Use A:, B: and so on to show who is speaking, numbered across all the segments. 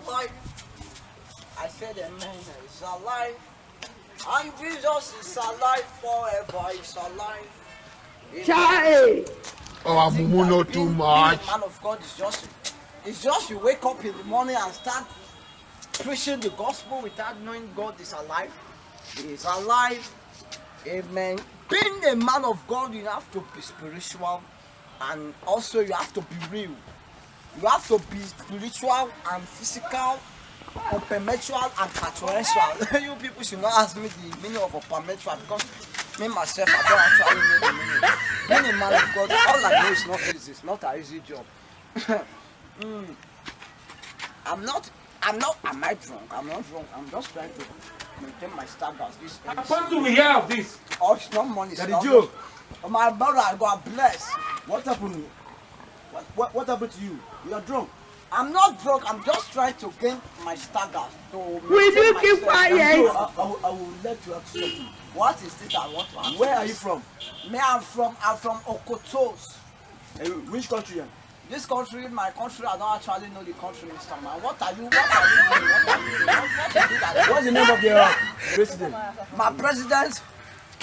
A: alive. I said amen, it's alive. And Jesus is alive forever, it's alive.
B: Chai!
C: Oh, Mumu, not too much.
A: Man of God it's just you wake up in the morning and start preaching the gospel without knowing God is alive. He is alive. Amen. Being a man of God, you have to be spiritual and also you have to be real. You have to be spiritual and physical, perpetual and patriarchal. You people should not ask me the meaning of a perpetual because me myself I don't actually know the meaning. Being a man of God, all I know is not easy. It's not an easy job. Am I drunk? I'm not drunk. I'm just trying to maintain my standards.
D: What do we hear of this?
A: Oh, it's not money. It's not
E: Joe.
A: Oh, my brother, God bless.
E: What happened? What happened to you? You are drunk.
A: I'm not drunk. I'm just trying to gain my standards.
B: Will you keep quiet?
E: I will let you ask something.
A: What is it I want to ask?
E: Where are you from?
A: Me, I'm from Okotos.
E: Which country?
A: This country, my country, I don't actually know the country, Mr. Man. What are you doing? What is it?
E: What's the name of your president?
A: My president?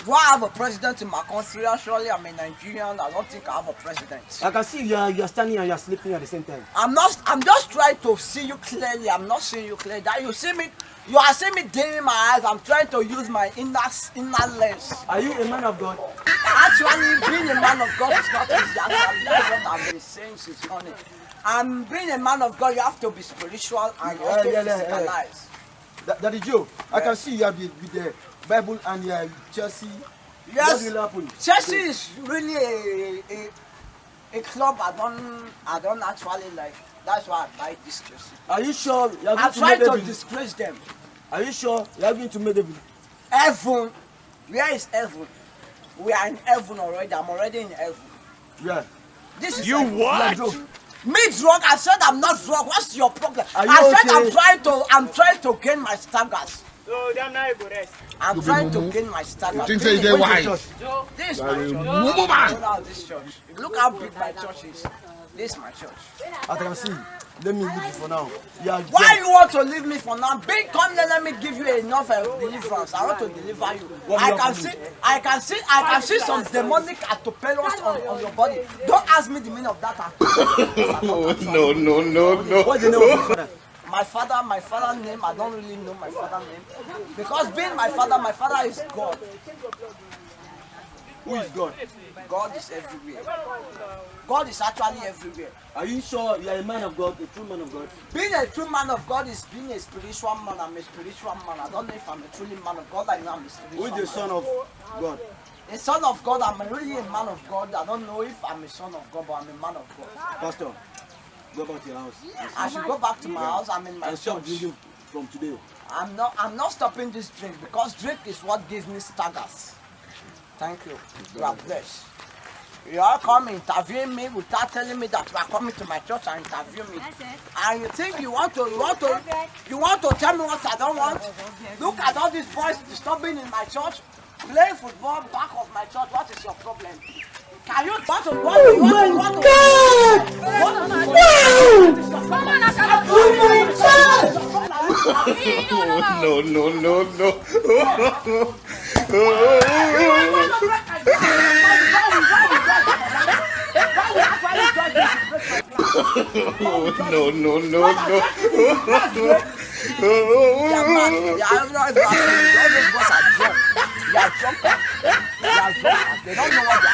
A: Do I have a president in my country? Actually, I'm a Nigerian. I don't think I have a president.
E: I can see you are standing and you are sleeping at the same time.
A: I'm just trying to see you clearly. I'm not seeing you clearly. That you see me, you are seeing me dimming my eyes. I'm trying to use my inner lens.
E: Are you a man of God?
A: Actually, being a man of God is not easy. Actually, that's what I've been saying since morning. And being a man of God, you have to be spiritual and also physicalize.
E: That is Joe. I can see you have with the Bible and Chelsea.
A: Yes.
E: What will happen?
A: Chelsea is really a club I don't actually like. That's why I like this Chelsea.
E: Are you sure you are going
A: I'm
E: to
A: trying to
E: Medeville?
A: disgrace them.
E: Are you sure you are going to Medeville?
A: Heaven. Where is heaven? We are in heaven already. I'm already in heaven.
E: Yeah.
A: This is
C: You
A: heaven.
C: what?
A: Me drunk? I said I'm not drunk. What's your problem?
E: Are you
A: I said
E: okay?
A: I'm trying to gain my staggers.
D: So them now you go rest.
A: I'm trying to gain my staggers.
C: You think say they wise?
A: This is my church.
C: Mumu man.
A: Look at this church. Look how big my church is. This is my church.
E: As I can see, let me leave you for now. You are
A: Why
E: drunk.
A: you want to leave me for now? Big, come let me give you enough deliverance. I want to deliver you. I can see some demonic atopellos on your body. Don't ask me the meaning of that.
C: No.
E: What's the name of your father?
A: My father's name, I don't really know my father's name. Because being my father is God.
E: Who is God?
A: God is everywhere. God is actually everywhere.
E: Are you sure you are a man of God, a true man of God?
A: Being a true man of God is being a spiritual man. I'm a spiritual man. I don't know if I'm a truly man of God. I know I'm a spiritual
E: Who is the
A: man.
E: son of God?
A: A son of God, I'm really a man of God. I don't know if I'm a son of God, but I'm a man of God.
E: Pastor, go back to your house.
A: I should go back to my house. I'm in my
E: And stop
A: church.
E: drinking from today.
A: I'm not stopping this drink because drink is what gives me staggers. Thank you. You are blessed. You all come interview me without telling me that you are coming to my church and interview me. And you think you want to tell me what I don't want? Look at all these boys disturbing in my church, playing football back of my church. What is your problem? Can you want to They don't know what